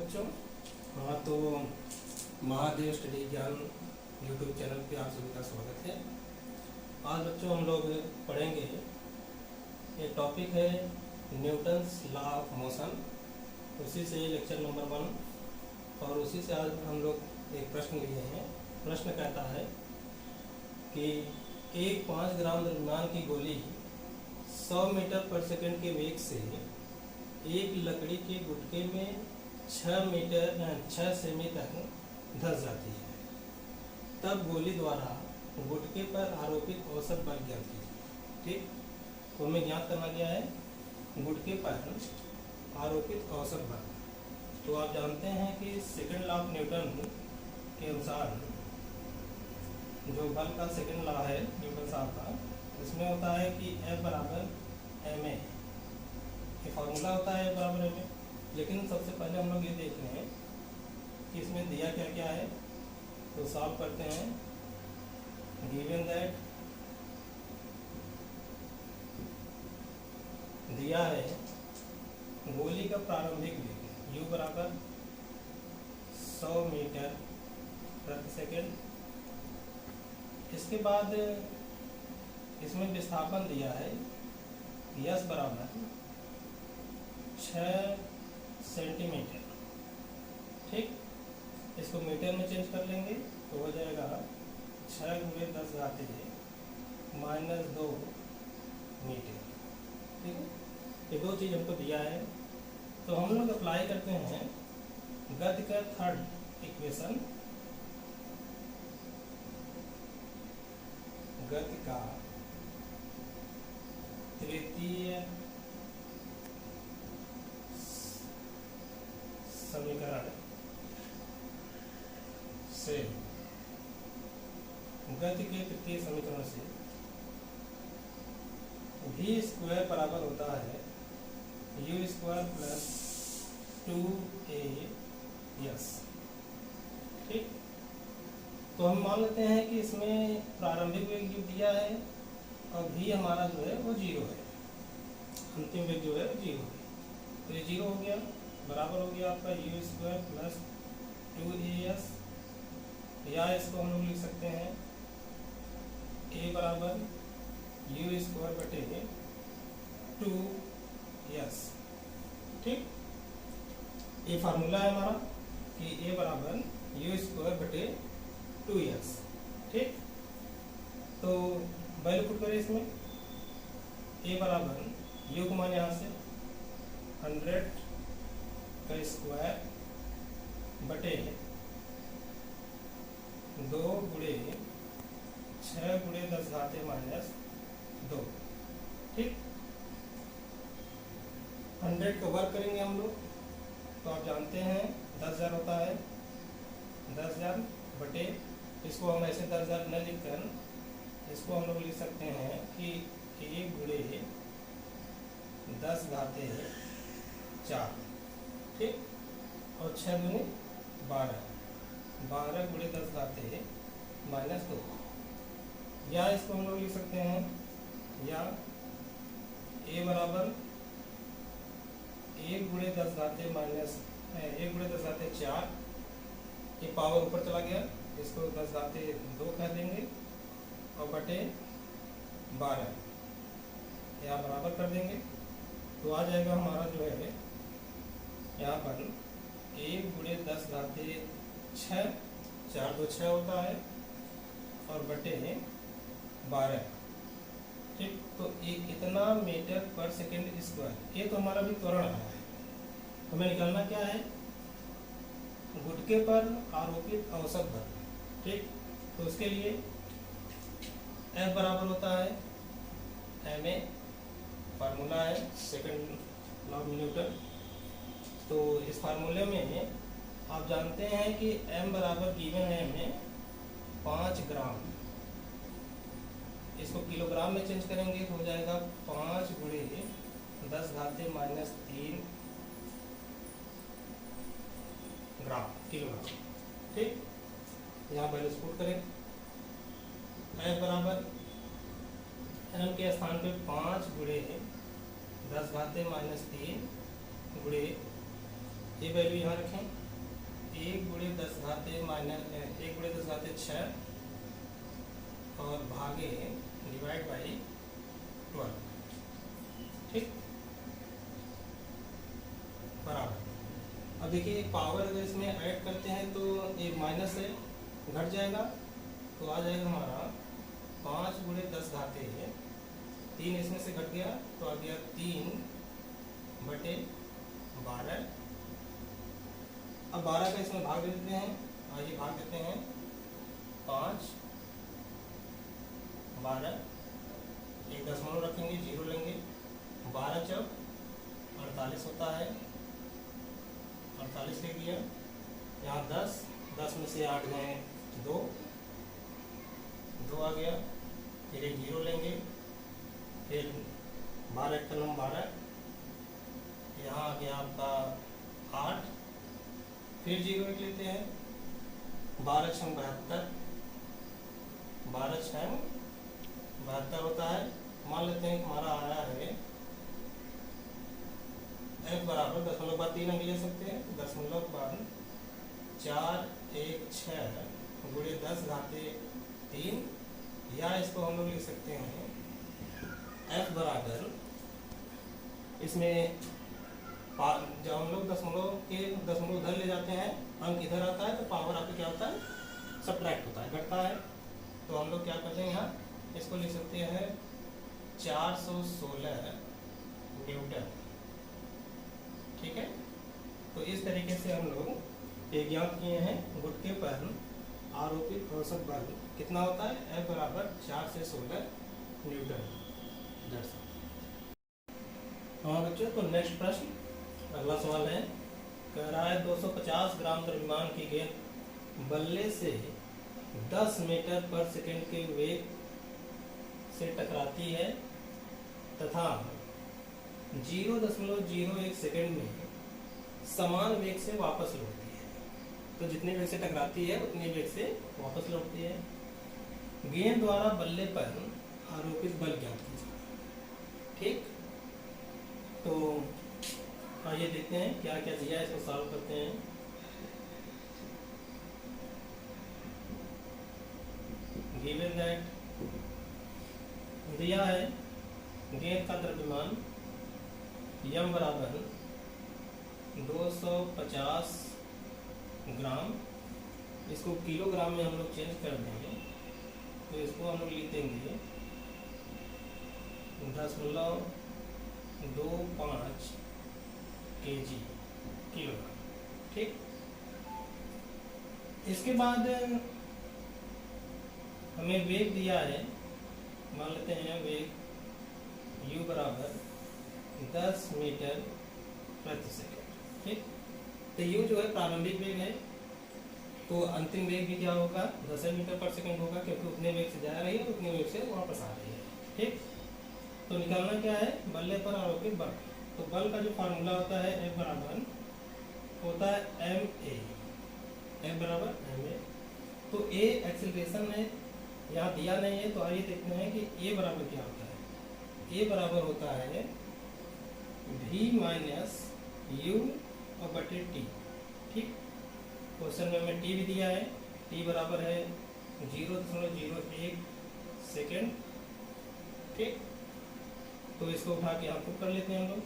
बच्चों। हाँ, तो महादेव स्टडी ज्ञान यूट्यूब चैनल पे आप सभी का स्वागत है। आज बच्चों हम लोग पढ़ेंगे, ये टॉपिक है न्यूटन्स लॉ ऑफ मोशन। उसी से लेक्चर नंबर 1 और उसी से आज हम लोग एक प्रश्न लिए हैं। प्रश्न कहता है कि एक 5 ग्राम द्रव्यमान की गोली 100 मीटर पर सेकंड के वेग से एक लकड़ी के गुटके में 6 सेमी तक धंस जाती है, तब गोली द्वारा गुटके पर आरोपित औसत बल ज्ञात कीजिए। ठीक, तो हमें ज्ञात करना क्या है, गुटके पर आरोपित औसत बल। तो आप जानते हैं कि सेकंड लॉ ऑफ न्यूटन के अनुसार जो बल का सेकंड लॉ है न्यूटन साहब का, इसमें होता है कि F बराबर ma, ये फार्मूला होता है F बराबर ma। लेकिन सबसे पहले हम लोग ये देख रहे हैं कि इसमें दिया क्या क्या है, तो सॉल्व करते हैं। गिवन दैट दिया है गोली का प्रारंभिक वेग u बराबर 100 मीटर प्रति सेकेंड। इसके बाद इसमें विस्थापन दिया है s बराबर 6 सेंटीमीटर। ठीक, इसको मीटर में चेंज कर लेंगे तो हो जाएगा 6 × 10⁻² मीटर। ठीक है, ये दो चीज़ हमको दिया है। तो हम लोग अप्लाई करते हैं गति का थर्ड इक्वेशन, गति का तृतीय समीकरण से, गति के तृतीय समीकरण से v² बराबर होता है u² + 2as। ठीक, तो हम मान लेते हैं कि इसमें प्रारंभिक वेग जो दिया है और v हमारा जो है वो 0 है, अंतिम वेग जो है वो 0 है। तो ये 0 हो गया, बराबर हो गया आपका u² + 2as, या इसको हम लोग लिख सकते हैं a बराबर u² बटे 2s। ठीक, ये फार्मूला है हमारा कि a बराबर u² बटे 2s। ठीक, तो वैल्यू पुट करें इसमें। a बराबर u को मान यहाँ से 100 का स्क्वायर बटे 2 × 6 × 10⁻²। ठीक, 100 का वर्क करेंगे हम लोग, तो आप जानते हैं 10,000 होता है, 10,000 बटे, इसको हम ऐसे 10,000 न लिख कर इसको हम लोग लिख सकते हैं कि 1 × 10⁻4। ठीक, और 6 × 12, 12 × 10⁻²। या इसको हम लोग लिख सकते हैं, या a बराबर 1 × 10⁻4, ये पावर ऊपर चला गया, इसको 10⁻2 कह देंगे और बटे 12 यहाँ बराबर कर देंगे। तो आ जाएगा हमारा जो है यहाँ पर 1 × 10⁻6, 4 × 2 = 6 होता है, और बटे 12। ठीक, तो ये इतना मीटर पर सेकेंड स्क्वायर। ये तो हमारा भी त्वरण आया है, हमें निकालना क्या है, गुटके पर आरोपित औसत बल। ठीक, तो उसके लिए F बराबर होता है ma, फार्मूला है सेकंड लॉ ऑफ न्यूटन। तो इस फार्मूले में आप जानते हैं कि m बराबर गिवन है हमें 5 ग्राम, इसको किलोग्राम में चेंज करेंगे तो हो जाएगा 5 × 10⁻³ ग्राम, किलोग्राम। ठीक, यहाँ वैल्यूज पुट करें। F बराबर m के स्थान पे 5 × 10⁻³ × ये वैल्यू यहाँ रखें, 1 गुणे 10 घाते माइनस 1 गुणे 10 घाते 6 और भागे डिवाइड बाई 12, ठीक, बराबर। अब देखिए पावर अगर इसमें ऐड करते हैं तो एक माइनस है, घट जाएगा, तो आ जाएगा हमारा 5 गुणे 10 घाते 3, इसमें से घट गया तो आ गया 3/12। अब 12 का इसमें भाग दे देते हैं, आइए भाग देते हैं, 5 12, एक दशमलव रखेंगे, 0 लेंगे, 12 चौक 48 होता है, 48 लिख दिया, यहाँ 10 में से 8 गए 2 आ गया, फिर एक 0 लेंगे, फिर 12 का नंबर 12, यहाँ आ गया आपका 8, फिर 0 एक लेते हैं, 12 छंग 72, 12 छंग 72 होता है। मान लेते हैं कि हमारा आया है f बराबर 0.3 अंक ले सकते हैं, 0.416 गुणे 10 घाते 3, या इसको हम लोग लिख सकते हैं f बराबर, इसमें जब हम लोग दशमलव उधर ले जाते हैं, अंक इधर आता है, तो पावर आपका क्या होता है, सब्ट्रैक्ट होता है, घटता है। तो हम लोग क्या करते हैं, यहाँ इसको लिख सकते हैं 416 न्यूटन, ठीक है। तो इस तरीके से हम लोग ये ज्ञात किए हैं गुटके पर आरोपित औसत बल कितना होता है, F बराबर 4 से 16 न्यूटन। हाँ बच्चों, तो नेक्स्ट प्रश्न, अगला सवाल है, कह रहा है 250 ग्राम द्रव्यमान की गेंद बल्ले से 10 मीटर पर सेकंड के वेग से टकराती है तथा 0.01 सेकंड में समान वेग से वापस लौटती है। तो जितने वेग से टकराती है उतने वेग से वापस लौटती है। गेंद द्वारा बल्ले पर आरोपित बल ज्ञात कीजिए, ठीक। तो आइए देखते हैं क्या क्या दिया है, इसको सॉल्व करते हैं। गिवन दैट दिया है गेंद का द्रव्यमान m बराबर 250 ग्राम, इसको किलोग्राम में हम लोग चेंज कर देंगे, तो इसको हम लोग लिख देंगे 0.25 kg किलोग्राम, ठीक। इसके बाद हमें वेग दिया है, मान लेते हैं वेग u बराबर 10 मीटर प्रति सेकंड, ठीक। तो u जो है प्रारंभिक वेग है, तो अंतिम वेग भी क्या होगा, 10 मीटर पर सेकंड होगा, क्योंकि उतने वेग से जा रही है उतने वेग से वापस आ रही है, ठीक। तो निकालना क्या है, बल्ले पर आरोपित बल। तो बल का जो फार्मूला होता है F बराबर होता है ma, F बराबर ma। तो a एक्सीलरेशन है, यहाँ दिया नहीं है, तो आइए देखते हैं कि a बराबर क्या होता है। a बराबर होता है v माइनस u और बटे t, ठीक। क्वेश्चन में हमें t भी दिया है, t बराबर है 0.01 सेकेंड, ठीक। तो इसको उठा के यहाँ प्रूफ कर लेते हैं हम लोग,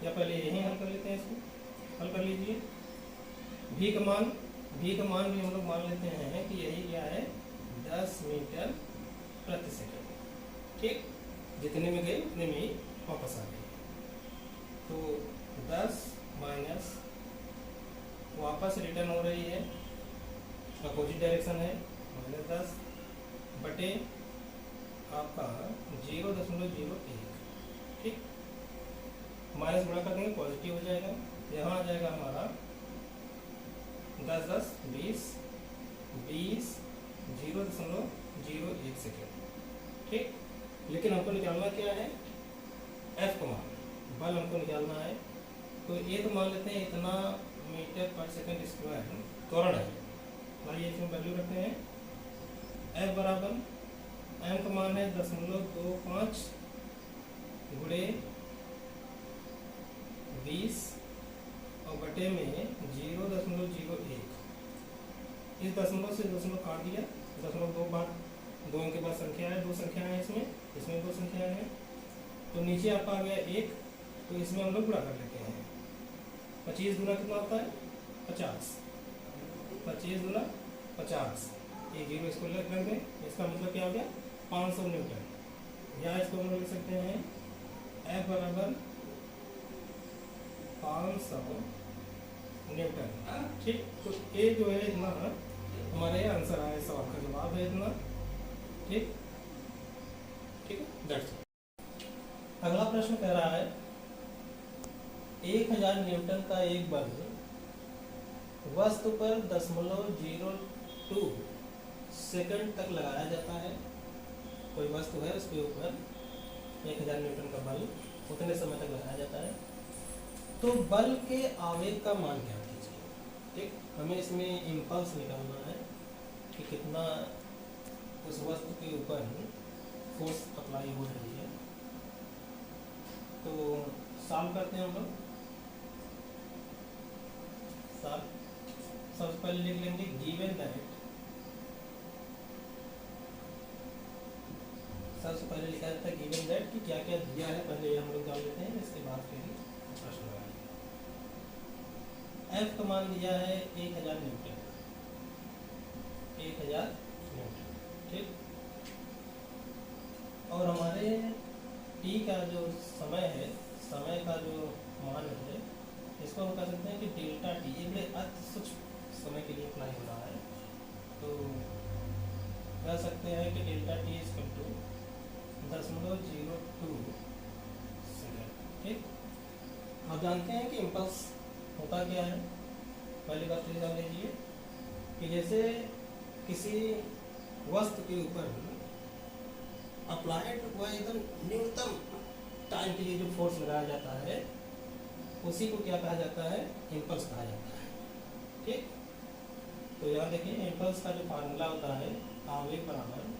या पहले यही हल कर लेते हैं, इसको हल कर लीजिए। v का मान भी हम लोग मान लेते हैं कि यही क्या है, 10 मीटर प्रति सेकंड, ठीक। जितने में गए उतने में ही वापस आ गए। तो 10 माइनस वापस रिटर्न हो रही है, अपोजिट डायरेक्शन है, -10 बटे आपका 0.01, ठीक। माइनस गुणा कर देंगे, पॉजिटिव हो जाएगा, यहाँ आ जाएगा हमारा 10 10 20 20 0.01 सेकेंड, ठीक। लेकिन हमको निकालना क्या है, F का मान, बल हमको निकालना है। तो ये तो मान लेते हैं इतना मीटर पर सेकंड स्क्वायर त्वरण है, आइए इसमें वैल्यू रखते हैं। F बराबर m का मान है 0.25 गुणे 20 और बटे में 0.01। इस दशमलव से दशमलव काट दिया, दशमलव दो बार, दो अंक के बाद संख्या है, दो संख्या है इसमें दो संख्या है, तो नीचे आपका आ गया 1, तो इसमें हम लोग गुणा कर लेते हैं। 25 गुना कितना होता है 50, 25 गुना 50, ये 0 इसको लग दें, इसका मतलब क्या हो गया 500 न्यूटन। या इसको हम लोग लिख सकते हैं F बराबर 500 न्यूटन। ठीक, तो ये जो है इतना हमारे आंसर आया, सवाल का जवाब है इतना। ठीक ठीक है, दैट्स ऑल। अगला प्रश्न कह रहा है 1000 न्यूटन का एक बल वस्तु पर 0.02 सेकंड तक लगाया जाता है। कोई वस्तु है उसके ऊपर 1000 न्यूटन का बल उतने समय तक लगाया जाता है, तो बल के आवेग का मान क्या कीजिए। ठीक, हमें इसमें इम्पल्स निकालना है कि कितना उस वस्तु के ऊपर फोर्स अप्लाई हो रही है। तो सॉल्व करते हैं हम लोग। सबसे पहले लिख लेंगे गिवन दैट, सबसे पहले लिखा जाता है गिवन दैट कि क्या क्या दिया है, पहले हम लोग जान लेते हैं, इसके बाद फिर प्रश्न लगाएंगे। F का मान दिया है 1000 न्यूटन, 1000 न्यूटन। ठीक, और हमारे T का जो समय है, समय का जो मान है, इसको हम कह सकते हैं कि डेल्टा टी, ये अति सूक्ष्म समय के लिए अप्लाई हो रहा है, तो कह सकते हैं कि delta T is equal to 0.02 second. ठीक, आप जानते हैं कि इम्पल्स होता क्या है। पहली बात तो जान लीजिए कि जैसे किसी वस्तु के ऊपर अप्लाइड हुआ एकदम न्यूनतम टाइम के लिए जो फोर्स लगाया जाता है, उसी को क्या कहा जाता है, इम्पल्स कहा जाता है। ठीक, तो यहाँ देखिए इम्पल्स का जो फार्मूला होता है, आवेग बराबर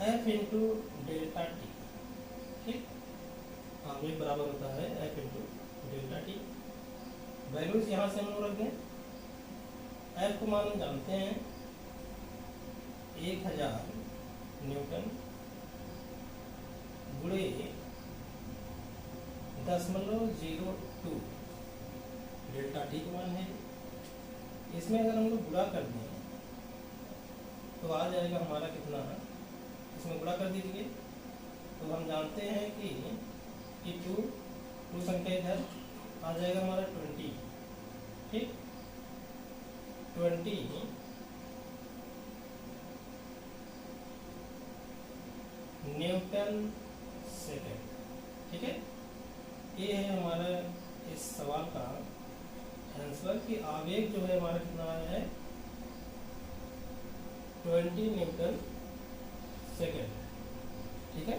F इंटू डेल्टा टी। ठीक, आवेग बराबर होता है F into delta T. Values यहाँ से हम लोग रख दें। F को मान जानते हैं 1000 न्यूटन गुणे 0.02 डेल्टा टी का मान है। इसमें अगर हम लोग गुणा कर दें तो आ जाएगा हमारा कितना, इसमें गुणा कर दीजिए तो हम जानते हैं कि टू संख्या इधर आ जाएगा हमारा 20। ठीक, 20 न्यूटन सेकेंड। ठीक है, ये है हमारा इस सवाल का आंसर कि आवेग जो है हमारा कितना आया है 20 न्यूटन सेकेंड। ठीक है,